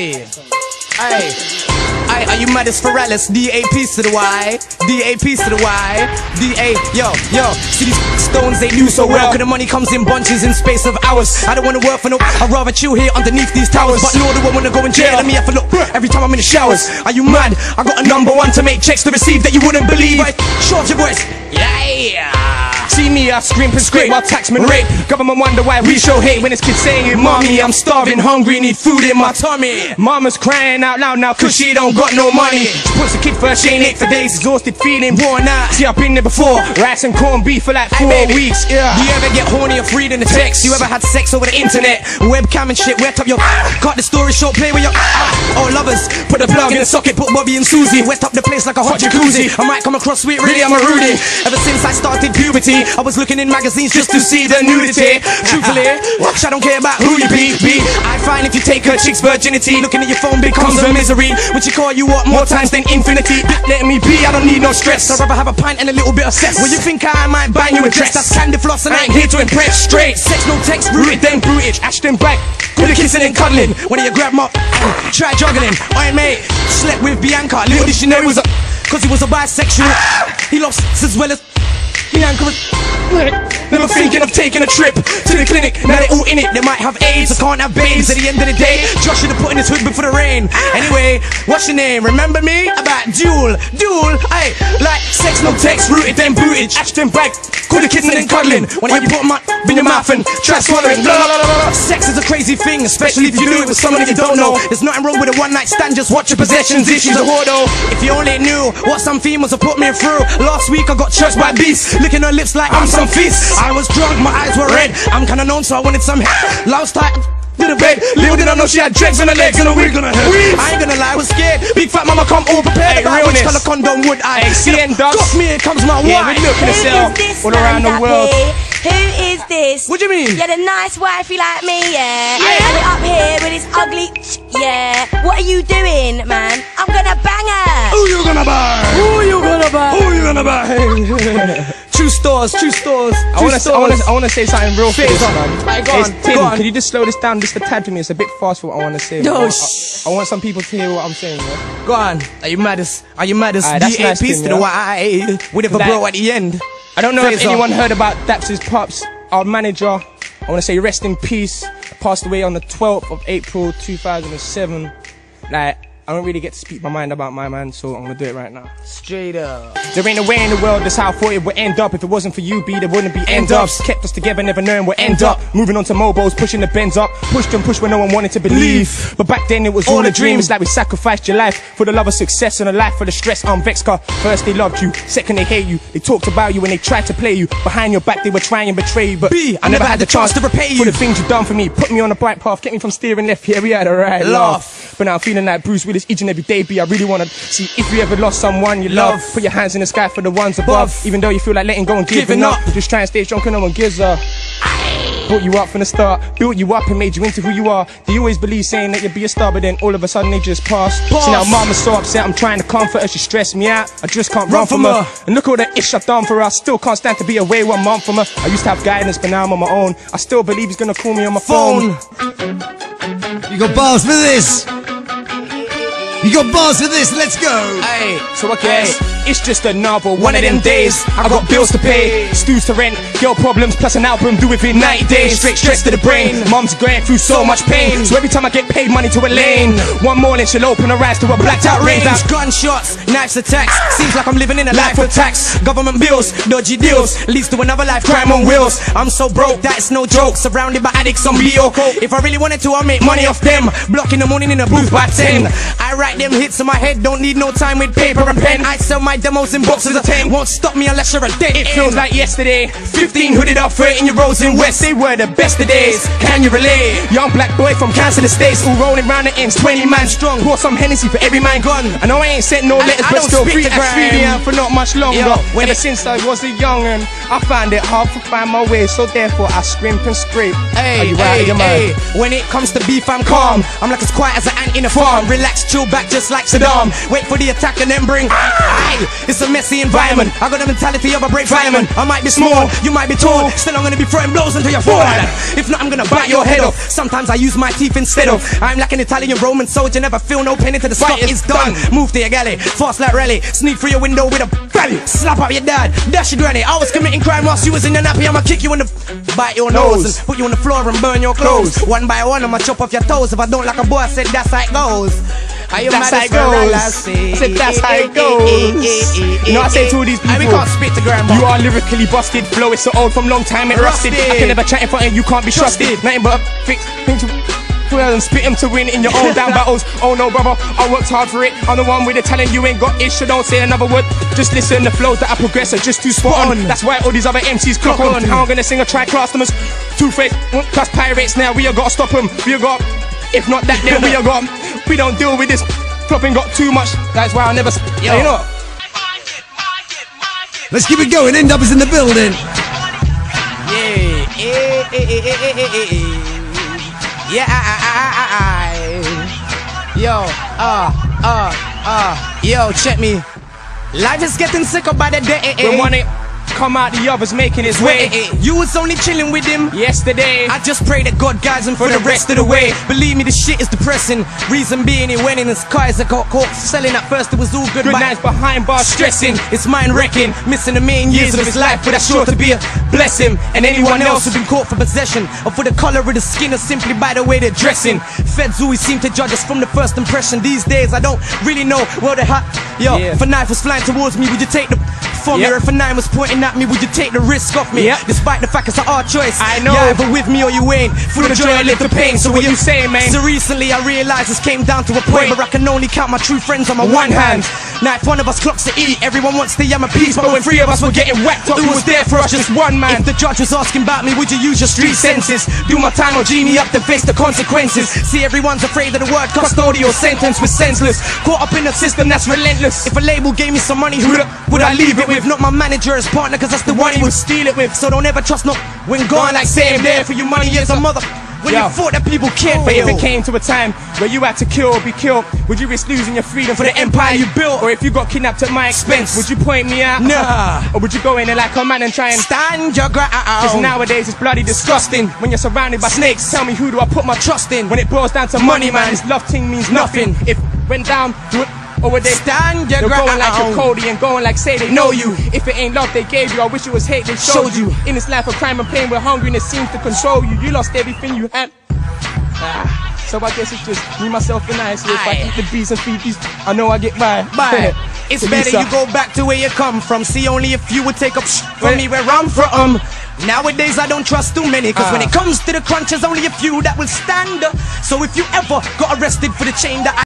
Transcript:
Hey, hey. Are you mad as Ferralis? D-A-P's to the Y. D-A-P's to the Y. D-A, yo. See these stones, they do so well. Cause the money comes in bunches in space of hours. I don't wanna work for no, I'd rather chill here underneath these towers. But nor do I wanna go in jail. Let me have a look every time I'm in the showers. Are you mad? I got a #1 to make checks to receive that you wouldn't believe. Show off your voice. Yeah. See me, I scream and scrape while taxmen rape. Government wonder why we show hate when it's kids saying, mommy, I'm starving, hungry, need food in my tummy. Mama's crying out loud now cause she don't got no money. She puts the kid first, she ain't ate for days, exhausted, feeling worn out. See, I've been there before, rice and corned beef for like 4 weeks. Yeah. Do you ever get horny or reading the text? You ever had sex over the internet? Webcam and shit, wet up your cut the story short, play with your oh lovers, put the plug in the socket, put Bobby and Susie, wet up the place like a hot jacuzzi. I might come across sweet, really I'm a Rudy. Ever since I started puberty, I was looking in magazines just to see the nudity. Truthfully, I don't care about who you be. I find if you take her chick's virginity, looking at your phone becomes a misery. When she call you up more times than infinity, let me be, I don't need no stress. I'd rather have a pint and a little bit of sex. Well, you think I might bang you a dress? That's candy floss and I ain't here to impress. Straight sex, no text, rooted then bruitage. Ashton back, good at kissing and cuddling. When you grab my try juggling. I mate, slept with Bianca. Little did she know he was a, cause he was a bisexual. He lost as well as Bianca. Never thinking of taking a trip to the clinic. Now they all in it, they might have AIDS, I can't have babes. At the end of the day, Josh should have put in his hood before the rain. Anyway, what's your name? Remember me? About duel, aye. Like sex, no text, rooted then bootage. Ashton back, cool the kids and then cuddling. When you put my in your mouth and try swallowing. Blah, blah, blah, blah. Sex is a crazy thing, especially if you do it with someone that you don't know. There's nothing wrong with a one night stand, just watch your possessions. Issues a whore though. If you only knew what some females have put me through. Last week I got churched by beasts, licking her lips like I'm some feast. I was drunk, my eyes were red. I'm kinda known, so I wanted some lost tight to the bed. Little did I know she had dreads on her legs and a wig on her head. I ain't gonna lie, I was scared. Big fat mama come all prepared. Hey, which colour condom would I? Hey, CN Dubz. Got me, here comes my wife. Yeah, we're looking to sell all around the world. Who is this? What do you mean? Yeah, the nice wifey like me, yeah. And it up here with his ugly, yeah. What are you doing, man? I'm gonna bang her. Who you gonna buy? Who you gonna buy? Who you gonna buy? True stores. I wanna say something real fast, man. Go on. Can you just slow this down just a tad for me? It's a bit fast for what I wanna say. No, I want some people to hear what I'm saying, yeah? Go on. Are you mad as? D-A-P's to the Y with a bro at the end. I don't know if anyone heard about Dubz's pops, our manager. I want to say rest in peace. Passed away on the 12th of April 2007. Like, I don't really get to speak my mind about my man, so I'm gonna do it right now. Straight up. There ain't a way in the world, that's how I thought it would end up. If it wasn't for you, B, there wouldn't be end ups. Kept us together, never knowing we'd end up. Moving on to mobiles, pushing the Benz up. Pushed and pushed when no one wanted to believe. But back then it was all a dream. It's like we sacrificed your life for the love of success and a life for the stress. I'm vexed, cause first they loved you, second they hate you. They talked about you when they tried to play you. Behind your back they were trying to betray you. But B, I never had the chance to repay you for the things you done for me. Put me on the right path, kept me from steering left. Here we had a right laugh. But now I'm feeling like Bruce Willis each and every day, B. I really wanna see if you ever lost someone you love. Put your hands in the sky for the ones above. Even though you feel like letting go and giving up, just try and stay strong cause no one gives up. Brought you up from the start, built you up and made you into who you are. They always believe saying that you'd be a star, but then all of a sudden they just pass. See now mama's so upset, I'm trying to comfort her, she stressed me out. I just can't run from her. And look all the ish I've done for her, I still can't stand to be away 1 month from her. I used to have guidance, but now I'm on my own. I still believe he's gonna call me on my phone. You got bars for this? You got bars for this, let's go! Hey, so okay, it's just another one of them days. I got bills to pay, stews to rent, girl problems plus an album due within 90 days. Straight stress to the brain, mum's going through so much pain. So every time I get paid money to a lane, one morning she'll open her eyes to a blacked out range. Gunshots, knives attacks, seems like I'm living in a life of tax. Government bills, dodgy deals, leads to another life, crime on wheels. I'm so broke, that it's no joke, surrounded by addicts on BO. If I really wanted to, I'll make money off them. Block in the morning in a booth by 10. I write them hits in my head, don't need no time with paper and pen. I sell my demos in boxes of 10. Won't stop me unless you're a dead. It feels like yesterday, 15 hooded up, 13-year-olds in West. They were the best of days, can you relate? Young black boy from Council Estates, all rolling round the ends, 20 man strong. Bought some Hennessy for every man gone. I know I ain't sent no letters, but still free to grind for not much longer. Ever since I was a young'un, I found it hard to find my way, so therefore I scrimp and scrape. Hey, when it comes to beef, I'm calm. I'm like as quiet as an ant in a farm. Relax, chill back, just like Saddam. Wait for the attack and then bring. It's a messy environment. I got the mentality of a brave fireman. I might be small, you might be tall, still I'm gonna be throwing blows until you're forehead. If not, I'm gonna bite your head off. Sometimes I use my teeth instead of. I'm like an Italian Roman soldier, never feel no pain until the stuff is done. Move to your galley, fast like rally, sneak through your window with a belly, slap up your dad, dash your granny. I was committing crime whilst you was in your nappy. I'ma kick you in the, bite your nose and put you on the floor and burn your clothes. One by one, I'ma chop off your toes. If I don't like a boy, I said that's how it goes. That's how it goes. I said that's how it goes. You know, I say to all these people, we can't spit to grandma. You are lyrically busted. Flow is so old from long time it rusted. I can never chat in front of you, can't be trusted. Nothing but a fix things and spit him to win in your own down battles. Oh no, brother, I worked hard for it. I'm the one with the talent, you ain't got it, so don't say another word. Just listen, the flows that I progress are just too spot on. That's why all these other MCs clock on. How I'm gonna sing a track, customers, two-faced, plus pirates now. We are gotta stop them. We are got, if not that, then we are got. We don't deal with this flopping, got too much. That's why I never. Yo, you know. Let's keep it going. Dubz is in the building. Yo, check me. Life is getting sicker by the day. When one ain't come out, the other's making his way. You was only chilling with him yesterday. I just pray that God guides him for the rest of the way. Believe me, this shit is depressing. Reason being, he went in his cars that got caught selling. At first it was all good, Good but nights behind bars stressing. It's mind wrecking, missing the main years of his life, but that's sure to be a blessing. And anyone else who's been caught for possession or for the color of the skin or simply by the way they're dressing. Feds always seem to judge us from the first impression. These days I don't really know where they're hot. Yo, if a knife was flying towards me, would you take the from me? If a nine was pointing at me, would you take the risk off me? Despite the fact it's a hard choice. I know. You're either with me or you ain't. Through the joy I live the pain. So what you saying, man? So recently I realized this came down to a point where I can only count my true friends on my one hand. Now if one of us clocks to eat, everyone wants to yam a piece. But when three of us were getting whacked up, who was there for us? Just one man. If the judge was asking about me, would you use your street senses? Do my time or genie up to face the consequences? See, everyone's afraid of the word custodial sentence was senseless. Caught up in a system that's relentless. If a label gave me some money, who would I leave it with? Not my manager as partner, cause that's the one he would steal it with. So don't ever trust no when gone, like say I'm there for your money as a mother. When you thought that people cared for you. But if it came to a time where you had to kill or be killed, would you risk losing your freedom for the empire you built? Or if you got kidnapped at my expense, would you point me out? Nah. Or would you go in there like a man and try and stand your ground? Cause nowadays it's bloody disgusting. When you're surrounded by snakes, tell me who do I put my trust in? When it boils down to money, man, this love thing means nothing. If went down, or would they stand your ground? Going like a Cody and going like say they know you. If it ain't love they gave you, I wish it was hate they showed you. In this life of crime and pain where hungriness seems to control you, you lost everything you had. So I guess it's just me, myself and I. So if I eat the bees and feed these, I know I get by. It's better you go back to where you come from. See, only if you would take up from me where I'm from. Nowadays I don't trust too many, cause when it comes to the crunch, there's only a few that will stand. So if you ever got arrested for the chain that I